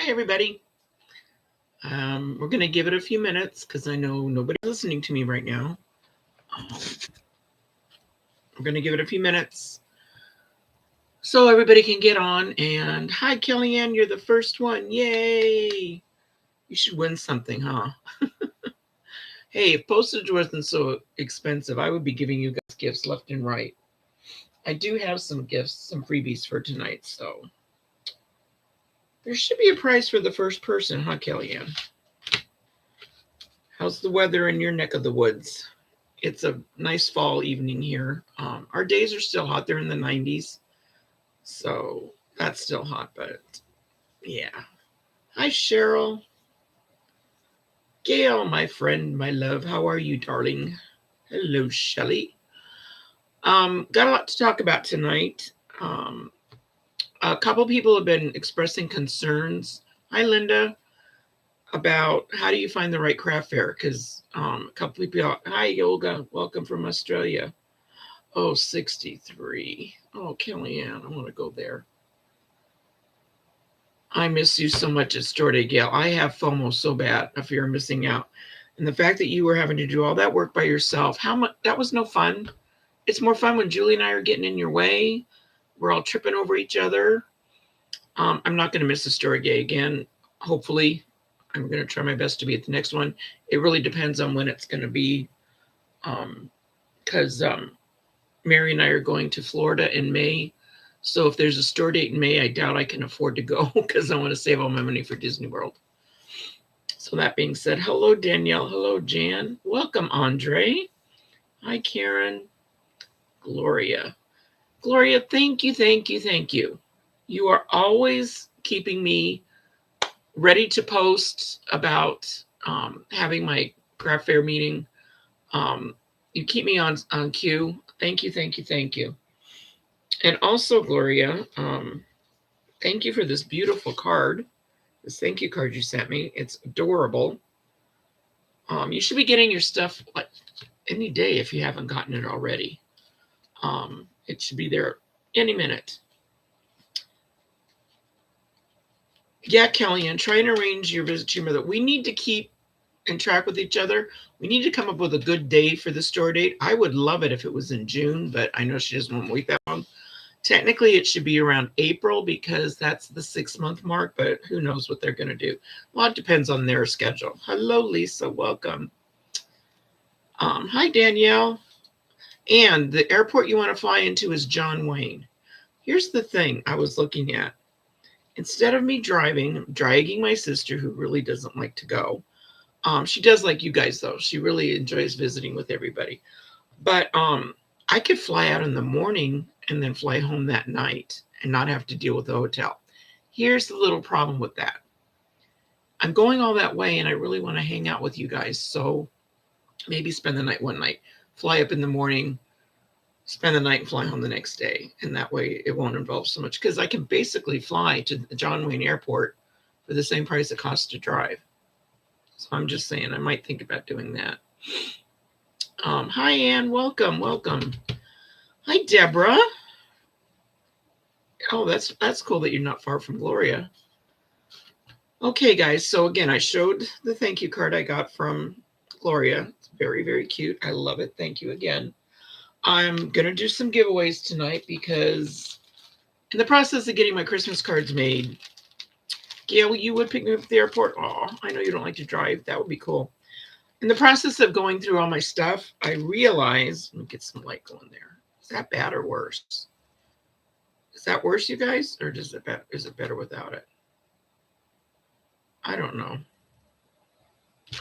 Hi, everybody. We're going to give it a few minutes because I know nobody's listening to me right now. We're going to give it a few minutes so everybody can get on. And hi, Kellyanne, you're the first one. Yay! You should win something, huh? Hey, if postage wasn't so expensive, I would be giving you guys gifts left and right. I do have some gifts, some freebies for tonight, so there should be a prize for the first person, huh, Kellyanne? How's the weather in your neck of the woods? It's a nice fall evening here. Our days are still hot. They're in the 90s. So that's still hot, but yeah. Hi, Cheryl. Gail, my friend, my love. How are you, darling? Hello, Shelly. Got a lot to talk about tonight. A couple people have been expressing concerns. Hi, Linda. About how do you find the right craft fair? Because a couple people, hi, Olga. Welcome from Australia. Oh, 63. Oh, Kellyanne, I want to go there. I miss you so much at Store Day, Gail. I have FOMO so bad, a fear of missing out. And the fact that you were having to do all that work by yourself, how much that was no fun. It's more fun when Julie and I are getting in your way. We're all tripping over each other. I'm not going to miss the Store Day again. Hopefully, I'm going to try my best to be at the next one. It really depends on when it's going to be. Because Mary and I are going to Florida in May. So if there's a store date in May, I doubt I can afford to go because I want to save all my money for Disney World. So that being said, hello, Danielle. Hello, Jan. Welcome, Andre. Hi, Karen. Gloria. Gloria, thank you, thank you, thank you. You are always keeping me ready to post about having my craft fair meeting. You keep me on cue. Thank you, thank you, thank you. And also, Gloria, thank you for this beautiful card. This thank you card you sent me. It's adorable. You should be getting your stuff like any day if you haven't gotten it already. It should be there any minute. Yeah, Kellyanne, try and arrange your visit to your mother. We need to keep in track with each other. We need to come up with a good day for the store date. I would love it if it was in June, but I know she doesn't want to wait that long. Technically, it should be around April because that's the 6-month mark, but who knows what they're going to do. Well, it depends on their schedule. Hello, Lisa. Welcome. Hi, Danielle. And the airport you want to fly into is John Wayne. Here's the thing I was looking at. Instead of me driving, I'm dragging my sister, who really doesn't like to go. She does like you guys, though. She really enjoys visiting with everybody. But I could fly out in the morning and then fly home that night and not have to deal with the hotel. Here's the little problem with that. I'm going all that way and I really want to hang out with you guys. So maybe spend the night one night, fly up in the morning, spend the night and fly home the next day. And that way it won't involve so much because I can basically fly to the John Wayne Airport for the same price it costs to drive. So I'm just saying I might think about doing that. Hi, Ann. Welcome, welcome. Hi, Deborah. Oh, that's cool that you're not far from Gloria. Okay, guys. So again, I showed the thank you card I got from Gloria. It's very, very cute. I love it. Thank you again. I'm going to do some giveaways tonight because in the process of getting my Christmas cards made, Gail, you would pick me up at the airport? Oh, I know you don't like to drive. That would be cool. In the process of going through all my stuff, I realized, let me get some light going there. Is that bad or worse? Is that worse, you guys? Or is it better without it? I don't know.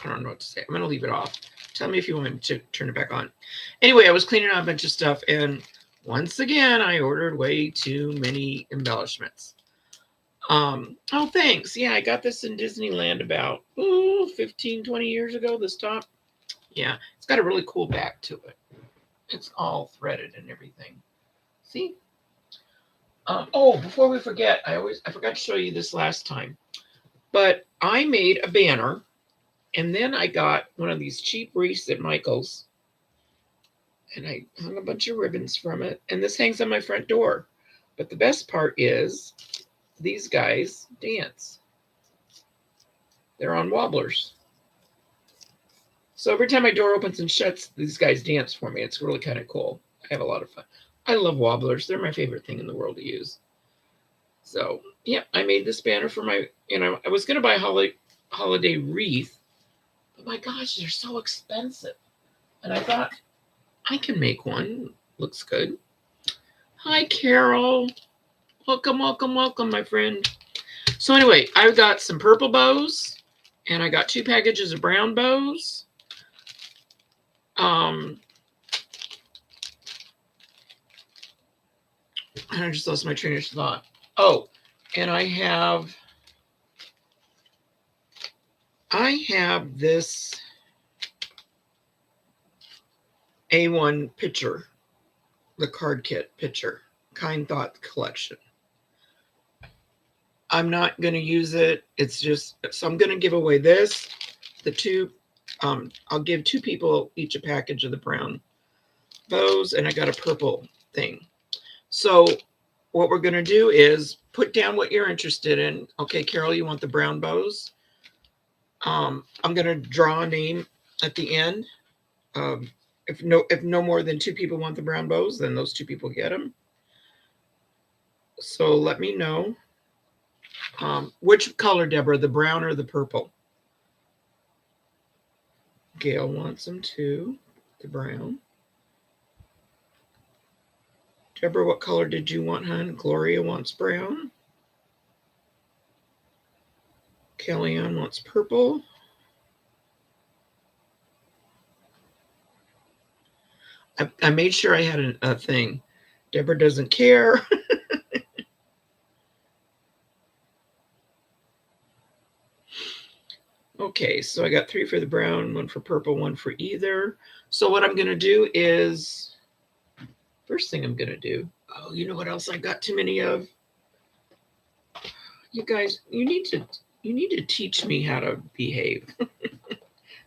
I don't know what to say. I'm going to leave it off. Tell me if you want me to turn it back on. Anyway, I was cleaning out a bunch of stuff, and once again, I ordered way too many embellishments. Oh, thanks. Yeah, I got this in Disneyland about 15, 20 years ago, this top. Yeah, it's got a really cool back to it. It's all threaded and everything. See? Oh, before we forget, I forgot to show you this last time. But I made a banner, and then I got one of these cheap wreaths at Michael's, and I hung a bunch of ribbons from it, and this hangs on my front door. But the best part is these guys dance. They're on wobblers. So every time my door opens and shuts, these guys dance for me. It's really kind of cool. I have a lot of fun. I love wobblers. They're my favorite thing in the world to use. So yeah, I made this banner for my, I was going to buy a holiday wreath, but my gosh, they're so expensive. And I thought, I can make one. Looks good. Hi, Carol. Welcome, welcome, welcome, my friend. So anyway, I've got some purple bows, and I got 2 packages of brown bows. And I just lost my train of thought. Oh, and I have this A1 picture, the card kit picture, Kind Thought collection. I'm not going to use it. It's just, so I'm going to give away this, the 2, I'll give 2 people each a package of the brown bows, and I got a purple thing. So what we're going to do is put down what you're interested in. Okay, Carol, you want the brown bows? I'm going to draw a name at the end. If no more than 2 people want the brown bows, then those 2 people get them. So let me know. Which color, Deborah, the brown or the purple? Gail wants them too, the brown. Deborah, what color did you want, hon? Gloria wants brown. Kellyanne wants purple. I made sure I had a thing. Deborah doesn't care. Okay, so I got 3 for the brown, 1 for purple, 1 for either. So what I'm going to do is, first thing I'm going to do, oh, you know what else I got too many of? You guys, you need to teach me how to behave.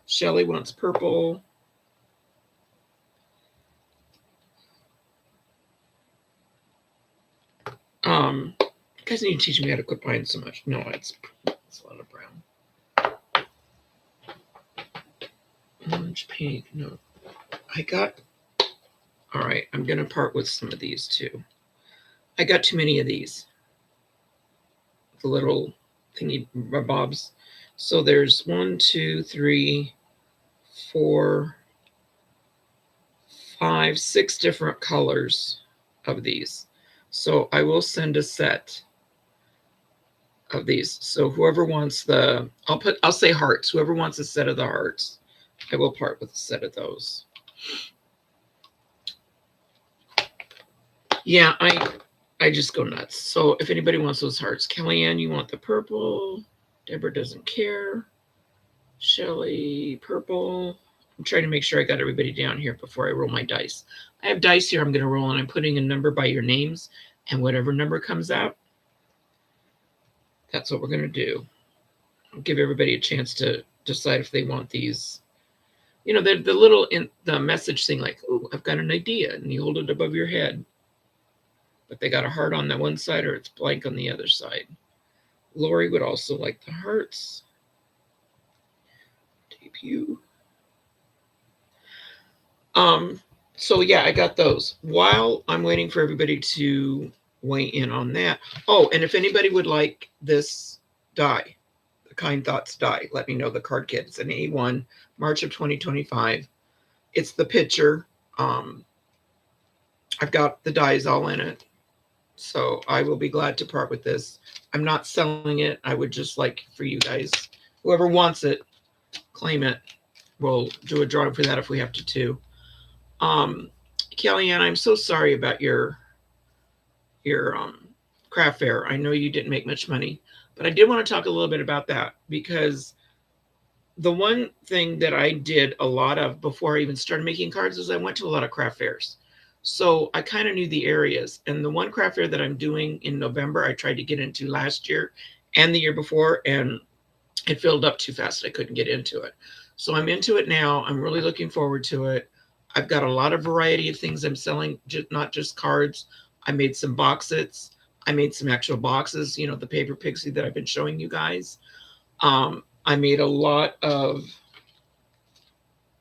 Shelly wants purple. You guys need to teach me how to quit buying so much. No, it's a lot of brown. Orange, pink, no. I got, all right, I'm going to part with some of these too. I got too many of these. The little thingy bobs. So there's 1, 2, 3, 4, 5, 6 different colors of these. So I will send a set of these. So whoever wants I'll say hearts. Whoever wants a set of the hearts, I will part with a set of those. Yeah, I just go nuts. So if anybody wants those hearts, Kellyanne, you want the purple. Deborah doesn't care. Shelly, purple. I'm trying to make sure I got everybody down here before I roll my dice. I have dice here I'm going to roll, and I'm putting a number by your names, and whatever number comes out, that's what we're going to do. I'll give everybody a chance to decide if they want these. You know, the little in the message thing, like, oh, I've got an idea, and you hold it above your head. But they got a heart on that one side, or it's blank on the other side. Lori would also like the hearts. Debut. So yeah, I got those. While I'm waiting for everybody to weigh in on that. Oh, and if anybody would like this die, the Kind Thoughts die, let me know. The card kit. It's an A1, March of 2025. It's the picture. I've got the dies all in it. So I will be glad to part with this. I'm not selling it. I would just like for you guys, whoever wants it, claim it. We'll do a drawing for that if we have to too. Kellyanne, I'm so sorry about your craft fair. I know you didn't make much money, but I did want to talk a little bit about that, because the one thing that I did a lot of before I even started making cards is I went to a lot of craft fairs. So I kind of knew the areas. And the one craft fair that I'm doing in November, I tried to get into last year and the year before, and it filled up too fast. I couldn't get into it. So I'm into it now. I'm really looking forward to it. I've got a lot of variety of things I'm selling, not just cards. I made some boxes. I made some actual boxes, you know, the paper pixie that I've been showing you guys. I made a lot of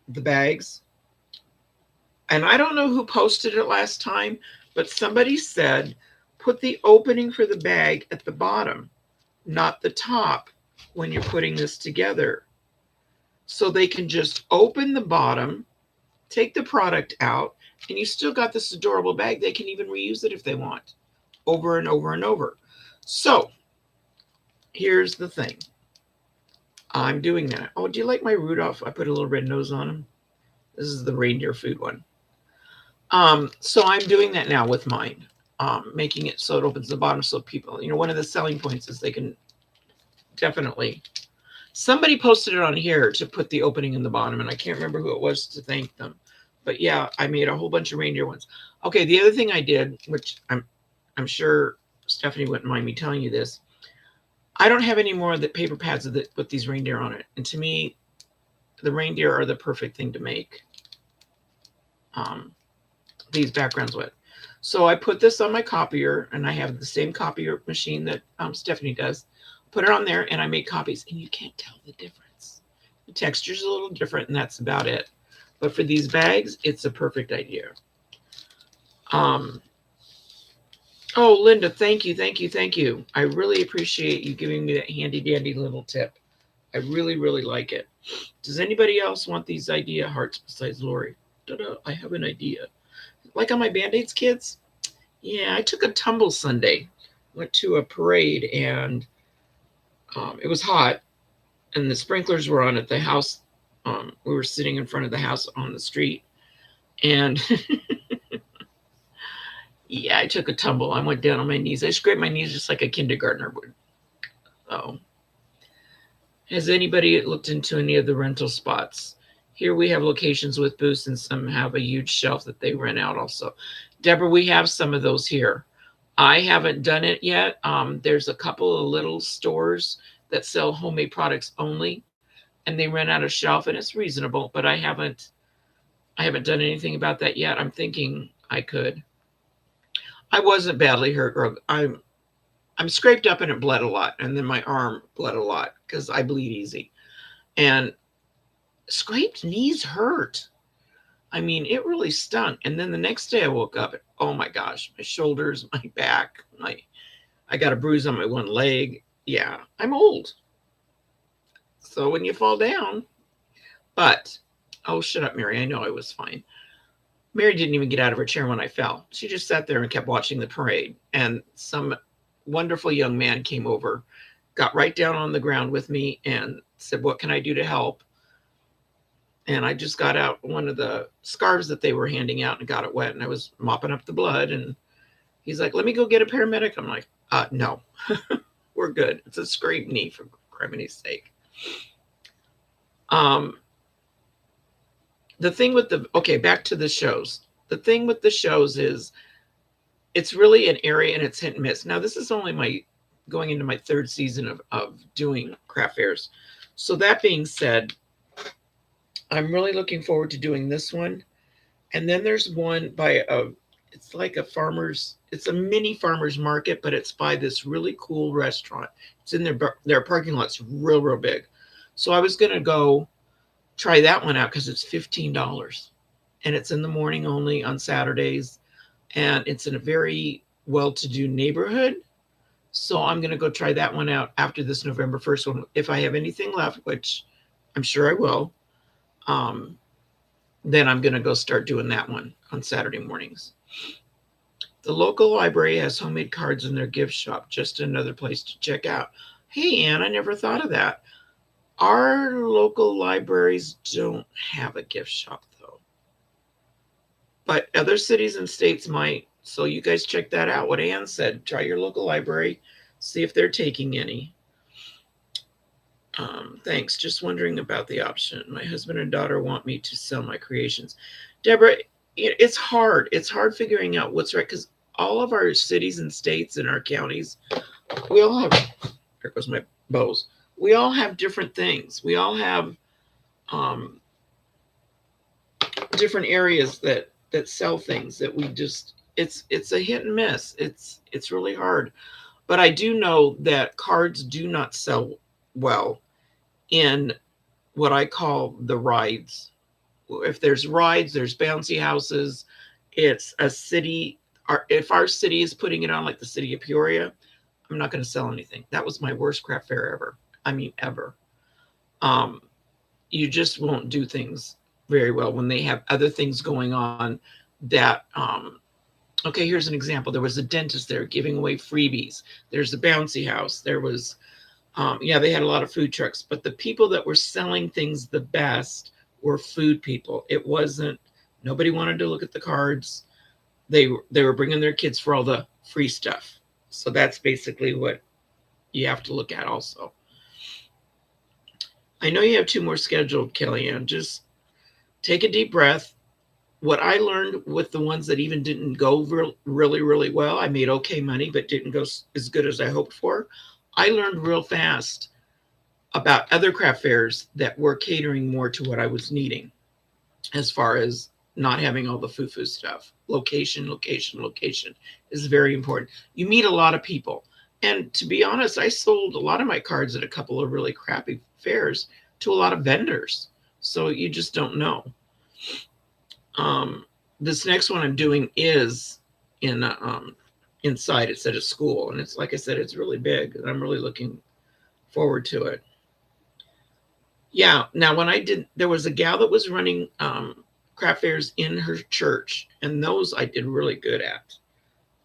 the bags. And I don't know who posted it last time, but somebody said put the opening for the bag at the bottom, not the top, when you're putting this together. So they can just open the bottom, take the product out, and you still got this adorable bag. They can even reuse it if they want, over and over and over. So here's the thing. I'm doing that. Oh, do you like my Rudolph? I put a little red nose on him. This is the reindeer food one. So I'm doing that now with mine, making it so it opens the bottom so people, one of the selling points is they can definitely, somebody posted it on here to put the opening in the bottom, and I can't remember who it was to thank them. But yeah, I made a whole bunch of reindeer ones. Okay, the other thing I did, which I'm sure Stephanie wouldn't mind me telling you this, I don't have any more of the paper pads that put these reindeer on it. And to me, the reindeer are the perfect thing to make these backgrounds with. So I put this on my copier, and I have the same copier machine that Stephanie does. Put it on there, and I make copies, and you can't tell the difference. The texture's a little different, and that's about it. But for these bags, it's a perfect idea. Oh, Linda, thank you, thank you, thank you. I really appreciate you giving me that handy dandy little tip. I really, really like it. Does anybody else want these idea hearts besides Lori? Ta-da, I have an idea. Like on my Band-Aids, kids? Yeah, I took a tumble Sunday. Went to a parade, and it was hot, and the sprinklers were on at the house. We were sitting in front of the house on the street, and yeah, I took a tumble. I went down on my knees. I scraped my knees just like a kindergartner would. Oh. Has anybody looked into any of the rental spots? Here we have locations with booths, and some have a huge shelf that they rent out also. Deborah, we have some of those here. I haven't done it yet. There's a couple of little stores that sell homemade products only, and they rent out a shelf, and it's reasonable, but I haven't done anything about that yet. I'm thinking I could. I wasn't badly hurt. I'm scraped up and it bled a lot, and then my arm bled a lot because I bleed easy. And scraped knees hurt. I mean, it really stung. And then the next day I woke up, and, oh my gosh, my shoulders, my back, I got a bruise on my one leg. Yeah, I'm old. So when you fall down, but, oh, shut up, Mary. I know I was fine. Mary didn't even get out of her chair when I fell. She just sat there and kept watching the parade. And some wonderful young man came over, got right down on the ground with me, and said, "What can I do to help?" And I just got out one of the scarves that they were handing out and got it wet, and I was mopping up the blood. And he's like, "Let me go get a paramedic." I'm like, no, we're good. It's a scraped knee, for crimini's sake. The thing with back to the shows. The thing with the shows is it's really an area, and it's hit and miss. Now, this is only going into my third season of doing craft fairs. So that being said, I'm really looking forward to doing this one. And then there's one by it's like it's a mini farmer's market, but it's by this really cool restaurant. It's in their parking lot's real, real big. So I was going to go try that one out because it's $15. And it's in the morning only on Saturdays. And it's in a very well-to-do neighborhood. So I'm going to go try that one out after this November 1st one. If I have anything left, which I'm sure I will, then I'm going to go start doing that one on Saturday mornings. The local library has homemade cards in their gift shop. Just another place to check out. Hey, Ann, I never thought of that. Our local libraries don't have a gift shop, though. But other cities and states might. So you guys check that out. What Ann said, try your local library, see if they're taking any. Thanks. Just wondering about the option. My husband and daughter want me to sell my creations. Deborah, it's hard. It's hard figuring out what's right because all of our cities and states and our counties, we all have, there goes my bows. We all have different things. We all have different areas that sell things that we just, it's a hit and miss. It's really hard. But I do know that cards do not sell well in what I call the rides. If there's rides, there's bouncy houses. It's a city. If our city is putting it on, like the city of Peoria, I'm not going to sell anything. That was my worst craft fair ever. I mean, ever. Um, you just won't do things very well when they have other things going on that okay, here's an example. There was a dentist there giving away freebies. There's a bouncy house. There was yeah, they had a lot of food trucks, but the people that were selling things the best were food people. It wasn't, nobody wanted to look at the cards. They were bringing their kids for all the free stuff. So that's basically what you have to look at also. I know you have 2 more scheduled, Kellyanne. Just take a deep breath. What I learned with the ones that even didn't go really, really well, I made okay money, but didn't go as good as I hoped for. I learned real fast about other craft fairs that were catering more to what I was needing as far as not having all the foo-foo stuff. Location, location, location is very important. You meet a lot of people. And to be honest, I sold a lot of my cards at a couple of really crappy fairs to a lot of vendors. So you just don't know. This next one I'm doing is in inside. It's at a school, and it's like I said, it's really big, and I'm really looking forward to it. Yeah. Now, when I did, there was a gal that was running craft fairs in her church, and those I did really good at.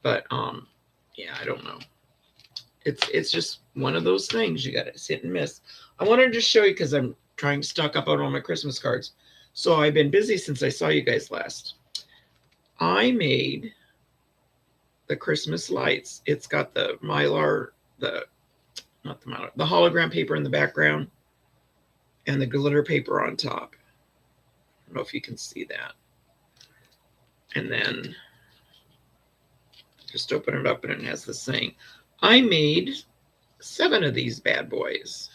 But yeah, I don't know. It's just one of those things you got to hit and miss. I wanted to just show you because I'm trying to stock up on all my Christmas cards. So I've been busy since I saw you guys last. I made the Christmas lights. It's got the mylar, the hologram paper in the background, and the glitter paper on top. I don't know if you can see that. And then just open it up and it has the saying. I made 7 of these bad boys.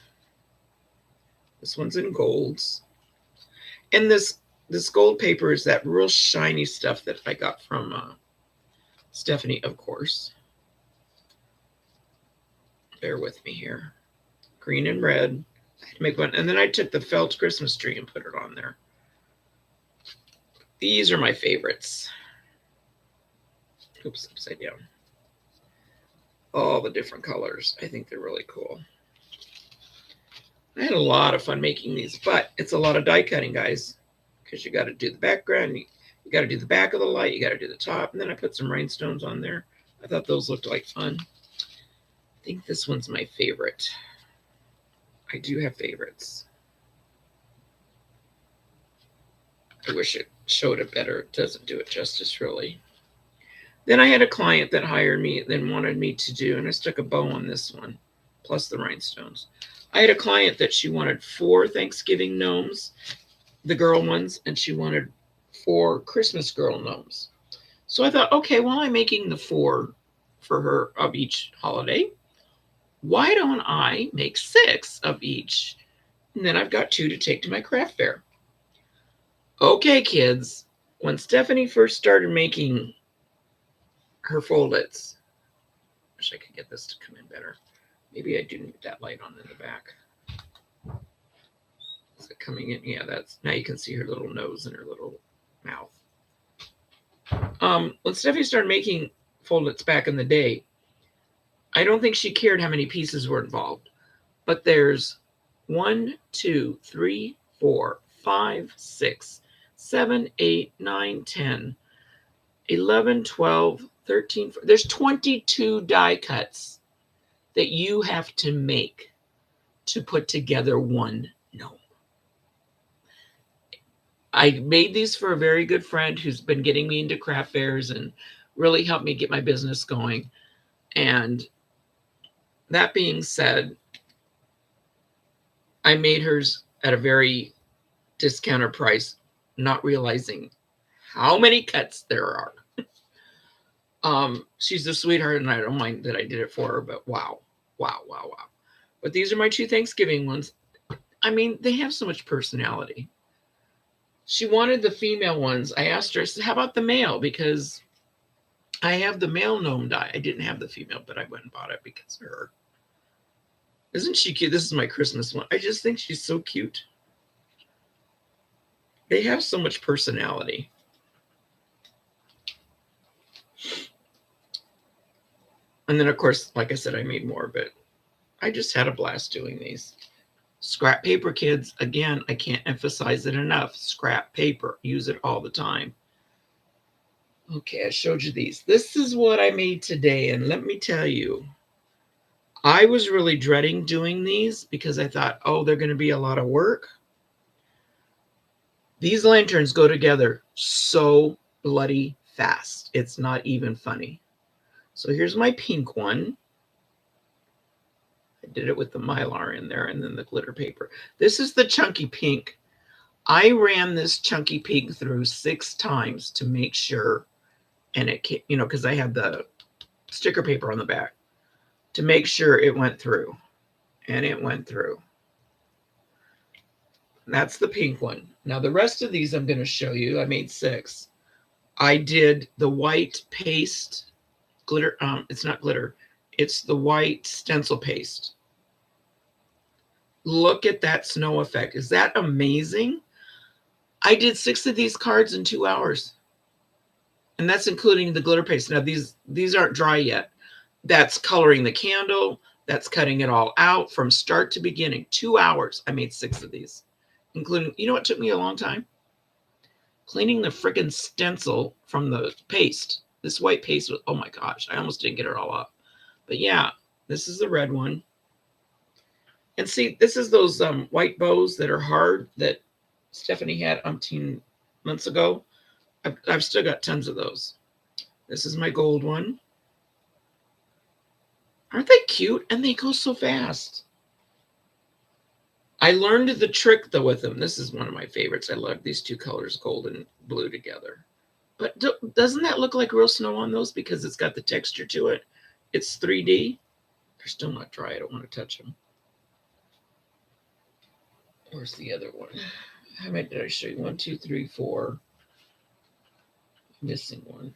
This one's in golds. And this gold paper is that real shiny stuff that I got from Stephanie, of course. Bear with me here. Green and red. I had to make one. And then I took the felt Christmas tree and put it on there. These are my favorites. Oops, upside down. All the different colors. I think they're really cool. I had a lot of fun making these, but it's a lot of die cutting, guys, because you got to do the background, you got to do the back of the light, you got to do the top, and then I put some rhinestones on there. I thought those looked like fun. I think this one's my favorite. I do have favorites. I wish it showed it better. It doesn't do it justice, really. Then I had a client that hired me, then wanted me to do, and I stuck a bow on this one, plus the rhinestones. I had a client that she wanted 4 Thanksgiving gnomes, the girl ones, and she wanted 4 Christmas girl gnomes. So I thought, okay, well, I'm making the 4 for her of each holiday. Why don't I make 6 of each? And then I've got 2 to take to my craft fair. Okay, kids, when Stephanie first started making her foldits, wish I could get this to come in better. Maybe I do need that light on in the back. Is it coming in? Yeah, that's, now you can see her little nose and her little mouth. When Stephanie started making foldits back in the day, I don't think she cared how many pieces were involved, but there's 1, 2, 3, 4, 5, 6, 7, 8, 9, 10, 11, 12, 13. There's 22 die cuts that you have to make to put together one gnome. I made these for a very good friend who's been getting me into craft fairs and really helped me get my business going. And that being said, I made hers at a very discounted price, not realizing how many cuts there are. She's a sweetheart, and I don't mind that I did it for her, but wow. But these are my 2 Thanksgiving ones. I mean, they have so much personality. She wanted the female ones. I asked her, I said, how about the male? Because I have the male gnome die. I didn't have the female, but I went and bought it because of her. Isn't she cute? This is my Christmas one. I just think she's so cute. They have so much personality. And then, of course, like I said, I made more, but I just had a blast doing these. Scrap paper, kids. Again, I can't emphasize it enough. Scrap paper. Use it all the time. Okay, I showed you these. This is what I made today. And let me tell you, I was really dreading doing these because I thought, oh, they're going to be a lot of work. These lanterns go together so bloody fast. It's not even funny. So here's my pink one. I did it with the Mylar in there and then the glitter paper. This is the chunky pink. I ran this chunky pink through 6 times to make sure, and it came, because I had the sticker paper on the back, to make sure it went through. And it went through. That's the pink one. Now the rest of these I'm going to show you. I made 6. I did the white paste glitter. It's not glitter. It's the white stencil paste. Look at that snow effect. Is that amazing? I did 6 of these cards in 2 hours. And that's including the glitter paste. Now these aren't dry yet. That's coloring the candle. That's cutting it all out from start to beginning. 2 hours. I made 6 of these, including, what took me a long time? Cleaning the freaking stencil from the paste. This white paste was, oh my gosh, I almost didn't get it all up. But yeah, this is the red one. And see, this is those white bows that are hard that Stephanie had umpteen months ago. I've still got tons of those. This is my gold one. Aren't they cute? And they go so fast. I learned the trick, though, with them. This is one of my favorites. I love these 2 colors, gold and blue together. But doesn't that look like real snow on those? Because it's got the texture to it. It's 3D. They're still not dry. I don't want to touch them. Where's the other one? How many did I show you? 1, 2, 3, 4. Missing one.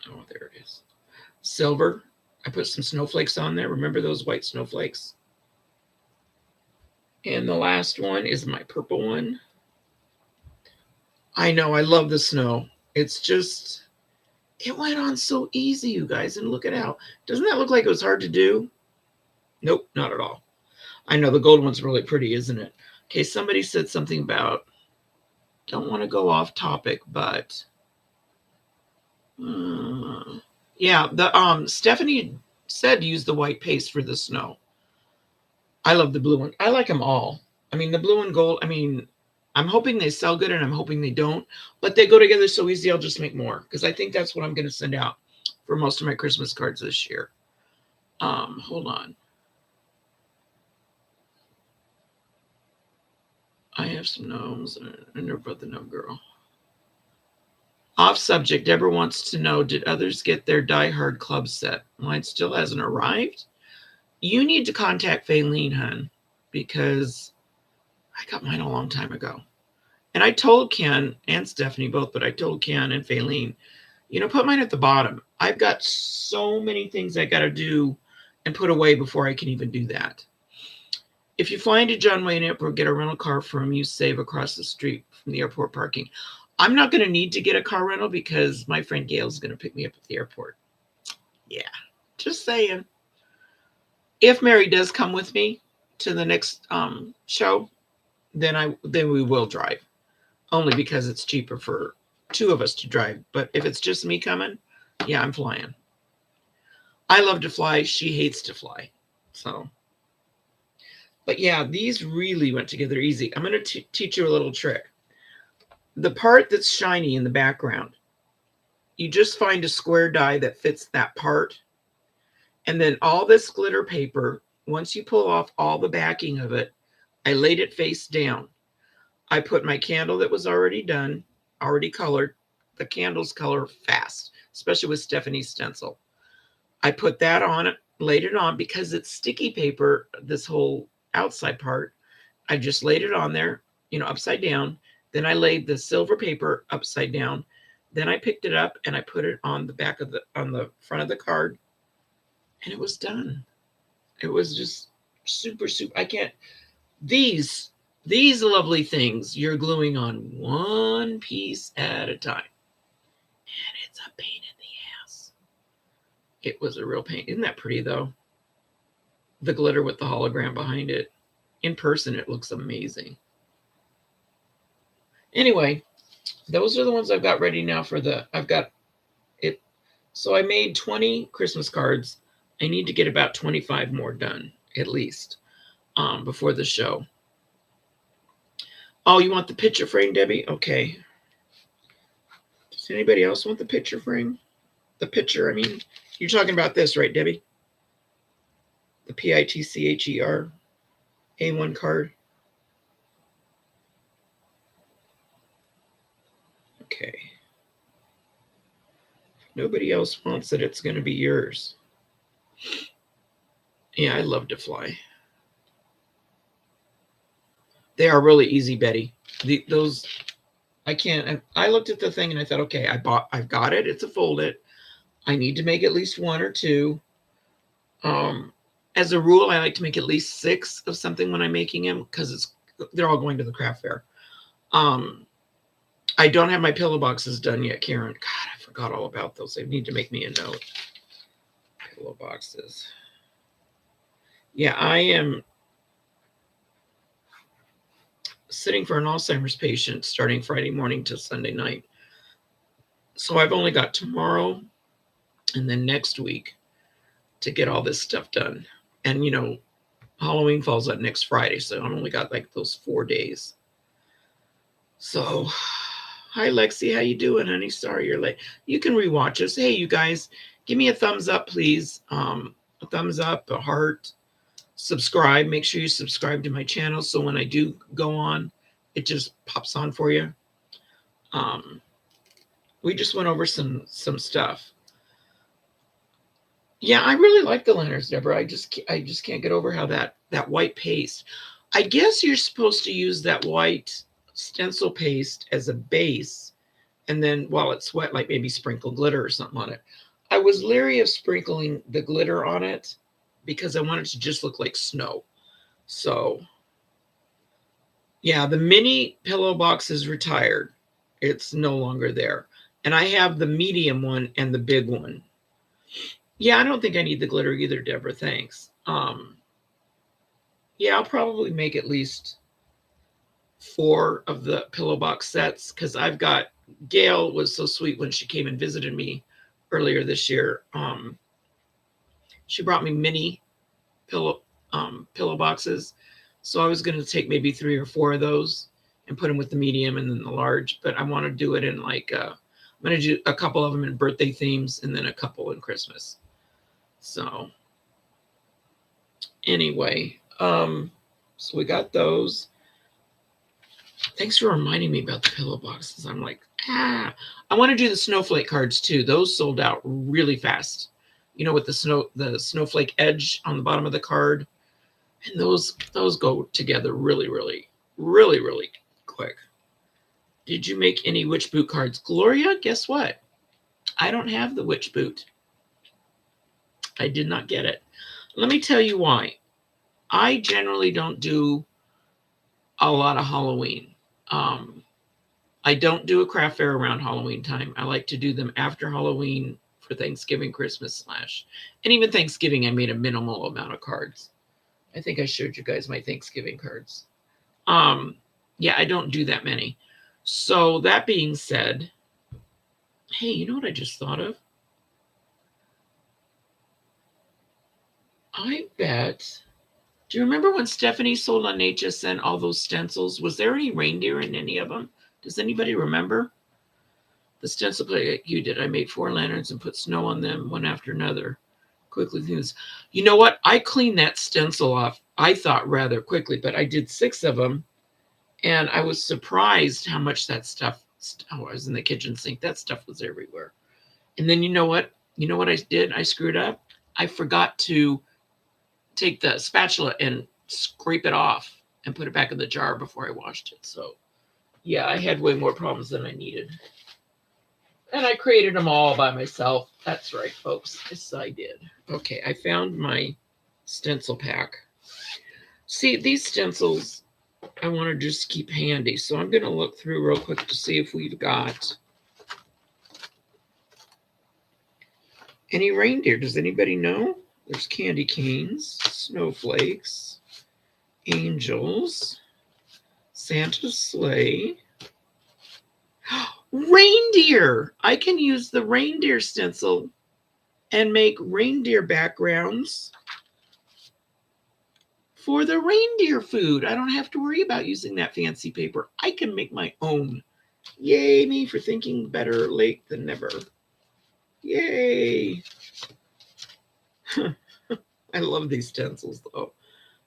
Oh, there it is. Silver. I put some snowflakes on there. Remember those white snowflakes? And the last one is my purple one. I know, I love the snow. It's just, it went on so easy, you guys. And look at how, doesn't that look like it was hard to do? Nope, not at all. I know the gold one's really pretty, isn't it? Okay, somebody said something about, don't want to go off topic, but yeah, the Stephanie said use the white paste for the snow. I love the blue one. I like them all. I mean, the blue and gold, I'm hoping they sell good and I'm hoping they don't, but they go together so easy I'll just make more because I think that's what I'm going to send out for most of my Christmas cards this year. Hold on. I have some gnomes. I know about the gnome girl. Off subject, Deborah wants to know, did others get their Die Hard Club set? Mine still hasn't arrived. You need to contact Faylene, hun, because I got mine a long time ago. And I told Ken and Stephanie both, but I told Ken and Faylene, put mine at the bottom. I've got so many things I got to do and put away before I can even do that. If you fly into John Wayne Airport, get a rental car from USAVE across the street from the airport parking. I'm not going to need to get a car rental because my friend Gail's going to pick me up at the airport. Yeah, just saying. If Mary does come with me to the next show, then we will drive. Only because it's cheaper for 2 of us to drive. But if it's just me coming, yeah, I'm flying. I love to fly. She hates to fly. So, but yeah, these really went together easy. I'm going to teach you a little trick. The part that's shiny in the background, you just find a square die that fits that part. And then all this glitter paper, once you pull off all the backing of it, I laid it face down. I put my candle that was already done, already colored. The candles color fast, especially with Stephanie's stencil. I put that on it, laid it on because it's sticky paper, this whole outside part. I just laid it on there, upside down. Then I laid the silver paper upside down. Then I picked it up and I put it on the back on the front of the card. and it was done. It was just super, super. I can't, these, these lovely things you're gluing on one piece at a time. And it's a pain in the ass. It was a real pain. Isn't that pretty though? The glitter with the hologram behind it. In person, it looks amazing. Anyway, those are the ones I've got ready now for I've got it. So I made 20 Christmas cards. I need to get about 25 more done, at least, before the show. Oh, you want the picture frame, Debbie? Okay. Does anybody else want the picture frame? The picture, I mean, you're talking about this, right, Debbie? The PITCHER A1 card. Okay. If nobody else wants it, it's going to be yours. Yeah, I love to fly. They are really easy, Betty. Those, I can't. I looked at the thing and I thought, okay, I've got it. It's a fold it. I need to make at least one or two. As a rule, I like to make at least 6 of something when I'm making them because they're all going to the craft fair. I don't have my pillow boxes done yet, Karen. God, I forgot all about those. I need to make me a note. Pillow boxes. Yeah, I am sitting for an Alzheimer's patient starting Friday morning to Sunday night. So I've only got tomorrow and then next week to get all this stuff done. And, you know, Halloween falls out next Friday, so I've only got like those 4 days. So, hi, Lexi. How you doing, honey? Sorry you're late. You can rewatch us. Hey, you guys, give me a thumbs up, please. A thumbs up, a heart, subscribe. Make sure you subscribe to my channel so when I do go on, it just pops on for you. We just went over some stuff. Yeah, I really like the lanterns, Deborah. I just can't get over how that white paste. I guess you're supposed to use that white stencil paste as a base, and then while it's wet, like maybe sprinkle glitter or something on it. I was leery of sprinkling the glitter on it because I wanted to just look like snow. So, yeah, the mini pillow box is retired. It's no longer there. And I have the medium one and the big one. Yeah, I don't think I need the glitter either, Deborah. Thanks. Yeah, I'll probably make at least 4 of the pillow box sets because I've got, Gail was so sweet when she came and visited me earlier this year. She brought me mini pillow boxes. So I was going to take maybe 3 or 4 of those and put them with the medium and then the large. But I want to do it in like, I'm going to do a couple of them in birthday themes and then a couple in Christmas. So anyway, so we got those. Thanks for reminding me about the pillow boxes. I'm like, I want to do the snowflake cards too. Those sold out really fast. You know, with the snowflake edge on the bottom of the card. And those go together really, really, really, really quick. Did you make any witch boot cards? Gloria, guess what? I don't have the witch boot. I did not get it. Let me tell you why. I generally don't do a lot of Halloween. I don't do a craft fair around Halloween time. I like to do them after Halloween for Thanksgiving, Christmas / and even Thanksgiving. I made a minimal amount of cards. I think I showed you guys my Thanksgiving cards. Yeah, I don't do that many. So that being said, hey, you know what I just thought of? I bet. Do you remember when Stephanie sold on HSN all those stencils? Was there any reindeer in any of them? Does anybody remember? The stencil play you did. I made 4 lanterns and put snow on them one after another. Quickly clean this. You know what? I cleaned that stencil off, I thought, rather quickly, but I did 6 of them. And I was surprised how much that stuff, I was in the kitchen sink. That stuff was everywhere. And then you know what? You know what I did? I screwed up. I forgot to take the spatula and scrape it off and put it back in the jar before I washed it. So, yeah, I had way more problems than I needed. And I created them all by myself. That's right, folks. Yes, I did. Okay, I found my stencil pack. See, these stencils I want to just keep handy. So I'm going to look through real quick to see if we've got any reindeer. Does anybody know? There's candy canes, snowflakes, angels, Santa's sleigh. Reindeer! I can use the reindeer stencil and make reindeer backgrounds for the reindeer food. I don't have to worry about using that fancy paper. I can make my own. Yay me for thinking better late than never. Yay. I love these stencils though.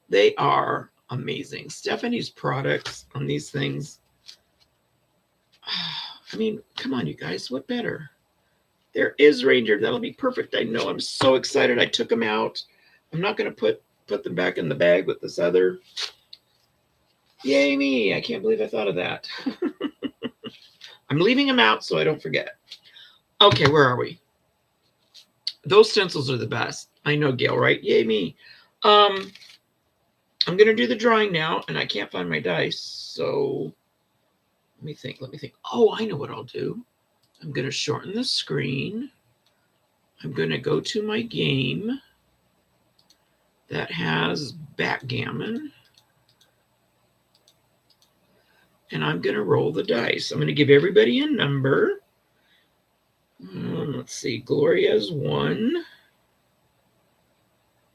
They are amazing. Stephanie's products on these things. I mean, come on, you guys. What better? There is reindeer. That'll be perfect. I know. I'm so excited. I took them out. I'm not going to put them back in the bag with this other. Yay me. I can't believe I thought of that. I'm leaving them out so I don't forget. Okay, where are we? Those stencils are the best. I know, Gail, right? Yay me. I'm going to do the drawing now, and I can't find my dice. So let me think. Oh, I know what I'll do. I'm going to shorten the screen. I'm going to go to my game that has backgammon. And I'm going to roll the dice. I'm going to give everybody a number. Let's see. Gloria's 1.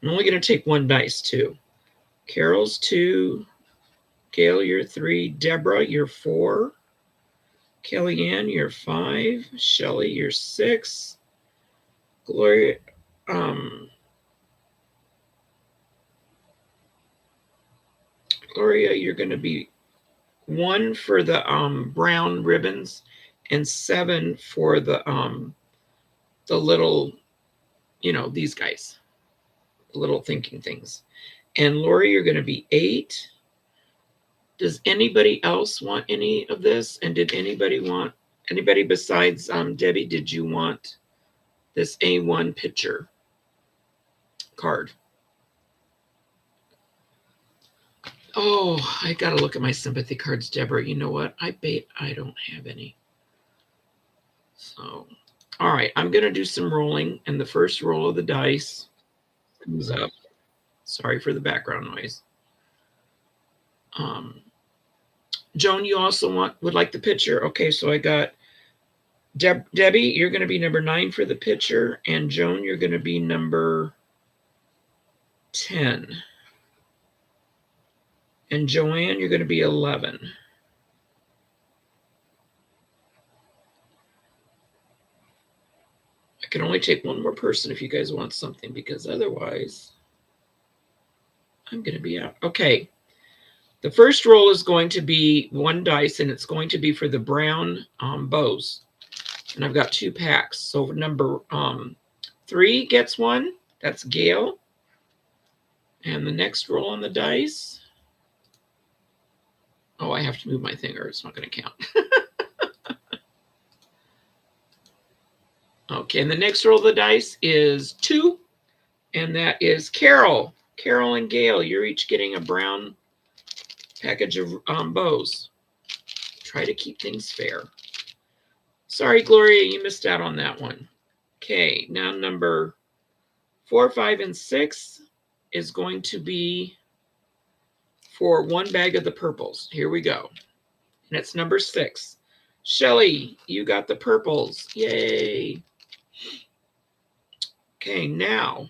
I'm only going to take one dice, too. Carol's 2. Gail, you're 3. Deborah, you're 4. Kellyanne, you're 5. Shelley, you're 6. Gloria, you're going to be 1 for the brown ribbons and 7 for the little, these guys, the little thinking things. And Lori, you're going to be 8. Does anybody else want any of this? And did anybody besides Debbie, did you want this A1 picture card? Oh, I got to look at my sympathy cards, Deborah. You know what? I bet I don't have any. So, all right, I'm going to do some rolling, and the first roll of the dice comes up. Sorry for the background noise. Joan, you also would like the picture. Okay, so I got Debbie, you're going to be number 9 for the picture, and Joan, you're going to be number 10. And Joanne, you're going to be 11. I can only take one more person if you guys want something, because otherwise I'm going to be out. Okay. The first roll is going to be 1 dice, and it's going to be for the brown bows. And I've got 2 packs. So number 3 gets 1. That's Gail. And the next roll on the dice. Oh, I have to move my thing or it's not going to count. Okay, and the next roll of the dice is 2. And that is Carol. Carol and Gail, you're each getting a brown package of bows. Try to keep things fair. Sorry, Gloria, you missed out on that one. Okay, now number 4, 5, and 6 is going to be for 1 bag of the purples. Here we go. And it's number 6. Shelley, you got the purples. Yay. Okay, now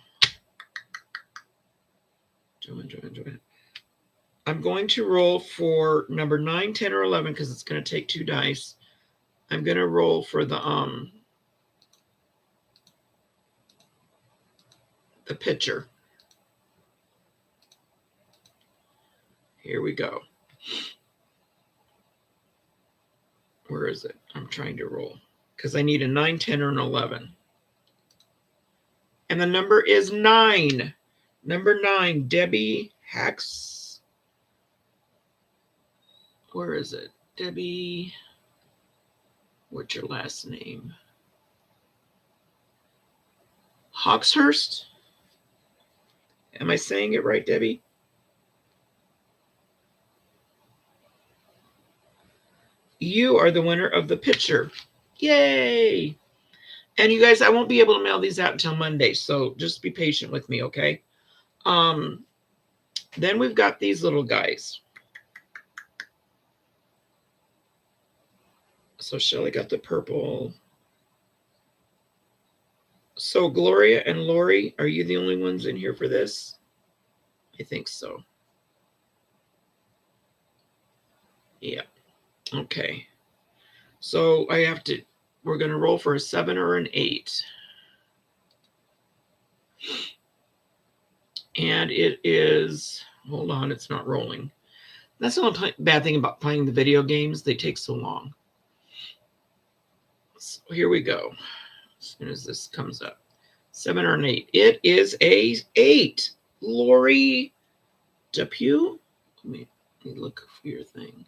I'm going to roll for number 9, 10, or 11 because it's going to take 2 dice. I'm going to roll for the picture. Here we go. Where is it? I'm trying to roll because I need a 9, 10, or an 11. And the number is 9. Number 9, Debbie Hacks. Where is it? Debbie, what's your last name? Hawkshurst. Am I saying it right, Debbie? You are the winner of the picture. Yay! And you guys, I won't be able to mail these out until Monday, so just be patient with me, okay? Then we've got these little guys. So Shelly got the purple. So Gloria and Lori, are you the only ones in here for this? I think so. Yeah. Okay. So we're going to roll for a 7 or an 8. And it is, hold on, it's not rolling. That's the only bad thing about playing the video games. They take so long. So here we go. As soon as this comes up. 7 or an 8. It is a 8. Lori Depew. Let me look for your thing.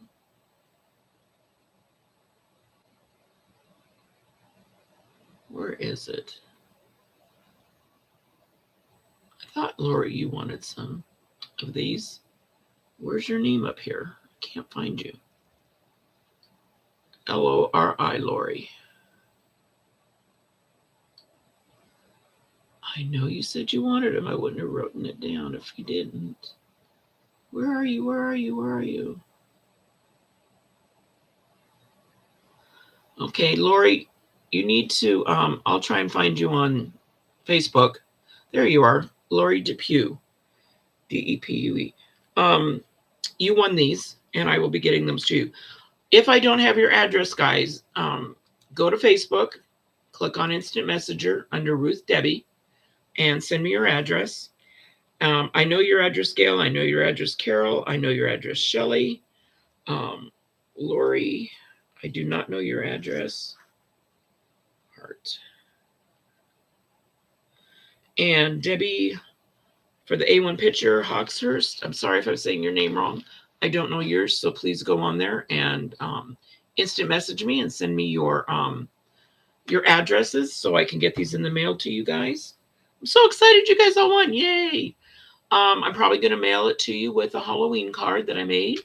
Where is it? I thought, Lori, you wanted some of these. Where's your name up here? I can't find you. Lori, Lori. I know you said you wanted them. I wouldn't have written it down if you didn't. Where are you? Where are you? Where are you? Okay, Lori, you need to, I'll try and find you on Facebook. There you are, Lori Depew, Depue. You won these, and I will be getting them to you. If I don't have your address, guys, go to Facebook, click on Instant Messenger under Ruth Debbie, and send me your address. I know your address, Gail. I know your address, Carol. I know your address, Shelly. Lori, I do not know your address. Heart. And Debbie, for the A1 picture, Hawkshurst. I'm sorry if I'm saying your name wrong. I don't know yours, so please go on there and instant message me and send me your addresses so I can get these in the mail to you guys. I'm so excited you guys all won. Yay. I'm probably going to mail it to you with a Halloween card that I made.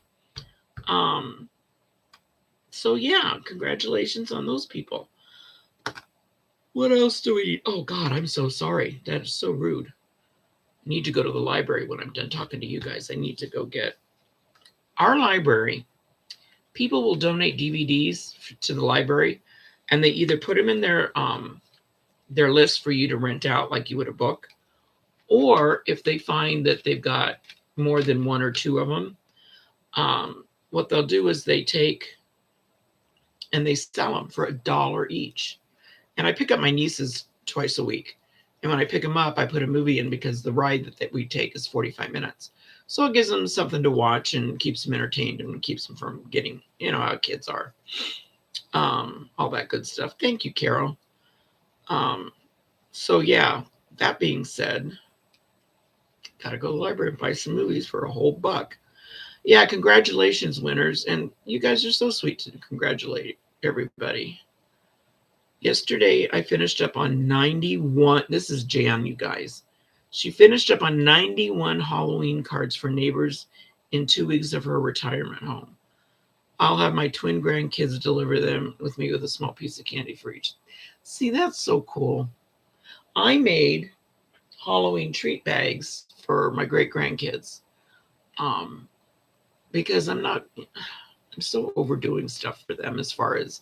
So yeah, congratulations on those people. What else do we need? Oh God, I'm so sorry. That is so rude. I need to go to the library when I'm done talking to you guys. I need to go get our library. People will donate DVDs to the library, and they either put them in their list for you to rent out like you would a book, or if they find that they've got more than 1 or 2 of them, what they'll do is they take and they sell them for $1 each. And I pick up my nieces twice a week. And when I pick them up, I put a movie in because the ride that we take is 45 minutes. So it gives them something to watch and keeps them entertained and keeps them from getting, how kids are. All that good stuff. Thank you, Carol. So yeah, that being said, gotta go to the library and buy some movies for a whole $1. Yeah, congratulations, winners. And you guys are so sweet to congratulate everybody. Yesterday, I finished up on 91. This is Jan, you guys. She finished up on 91 Halloween cards for neighbors in 2 weeks of her retirement home. I'll have my twin grandkids deliver them with me with a small piece of candy for each. See, that's so cool. I made Halloween treat bags for my great grandkids. Because I'm so overdoing stuff for them as far as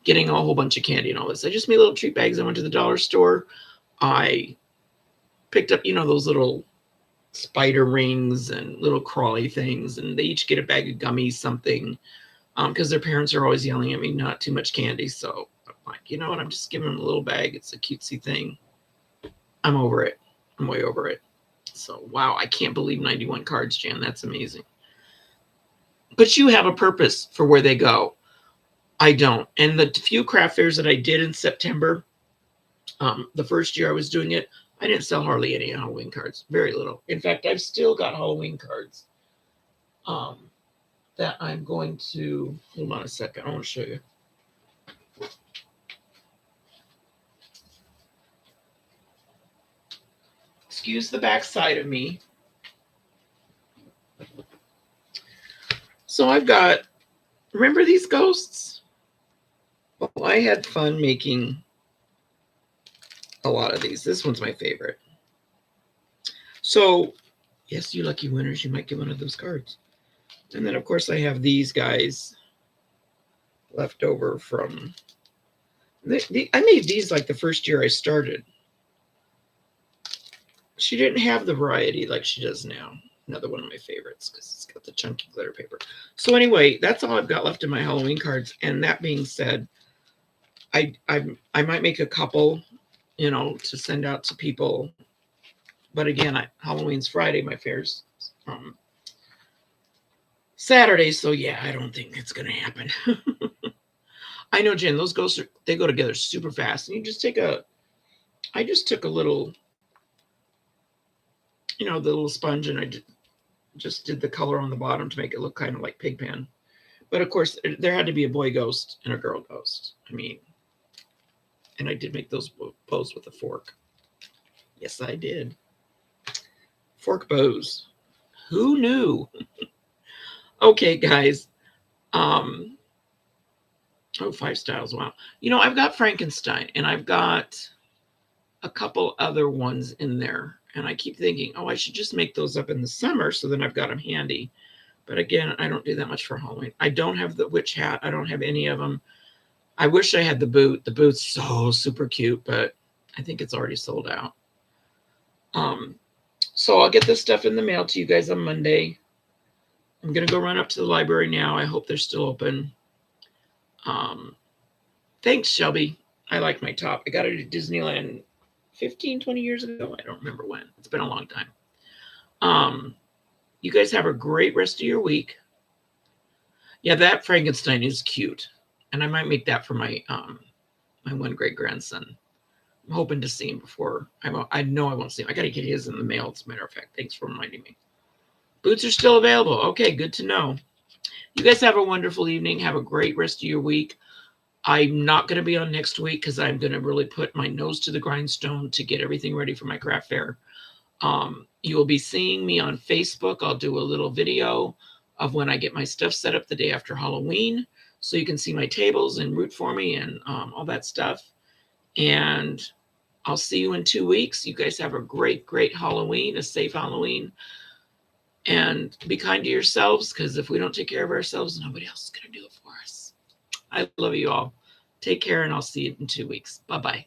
getting a whole bunch of candy and all this. I just made little treat bags. I went to the dollar store. I picked up, those little spider rings and little crawly things, and they each get a bag of gummies, something, because their parents are always yelling at me, not too much candy. So I'm like, you know what? I'm just giving them a little bag. It's a cutesy thing. I'm over it. I'm way over it. So, wow, I can't believe 91 cards, Jan. That's amazing. But you have a purpose for where they go. I don't. And the few craft fairs that I did in September, the first year I was doing it, I didn't sell hardly any Halloween cards. Very little. In fact, I've still got Halloween cards that I'm going to, hold on a second. I want to show you. excuse the backside of me. So I've got, remember these ghosts? Well, I had fun making a lot of these. This one's my favorite. So, yes, you lucky winners, you might get one of those cards. And then, of course, I have these guys left over from, I made these like the first year I started. She didn't have the variety like she does now. Another one of my favorites because it's got the chunky glitter paper. So anyway, that's all I've got left in my Halloween cards. And that being said, I might make a couple, to send out to people. But again, Halloween's Friday, my fair's Saturday. So yeah, I don't think it's gonna happen. I know, Jen, those ghosts they go together super fast. And you just I just took a little, the little sponge, and I just did the color on the bottom to make it look kind of like Pigpen. But of course, there had to be a boy ghost and a girl ghost. And I did make those bows with a fork. Yes, I did. Fork bows. Who knew? Okay, guys. 5 styles. Wow. I've got Frankenstein, and I've got a couple other ones in there. And I keep thinking, I should just make those up in the summer so then I've got them handy. But again, I don't do that much for Halloween. I don't have the witch hat. I don't have any of them. I wish I had the boot. The boot's so super cute, but I think it's already sold out. So I'll get this stuff in the mail to you guys on Monday. I'm going to go run up to the library now. I hope they're still open. Thanks, Shelby. I like my top. I got it at Disneyland 15, 20 years ago. I don't remember when. It's been a long time. You guys have a great rest of your week. Yeah, that Frankenstein is cute. And I might make that for my my one great grandson. I'm hoping to see him before. I know I won't see him. I got to get his in the mail, as a matter of fact. Thanks for reminding me. Boots are still available. Okay, good to know. You guys have a wonderful evening. Have a great rest of your week. I'm not going to be on next week because I'm going to really put my nose to the grindstone to get everything ready for my craft fair. You will be seeing me on Facebook. I'll do a little video of when I get my stuff set up the day after Halloween, so you can see my tables and root for me and all that stuff. And I'll see you in 2 weeks. You guys have a great, great Halloween, a safe Halloween. And be kind to yourselves, because if we don't take care of ourselves, nobody else is going to do it for us. I love you all. Take care, and I'll see you in 2 weeks. Bye-bye.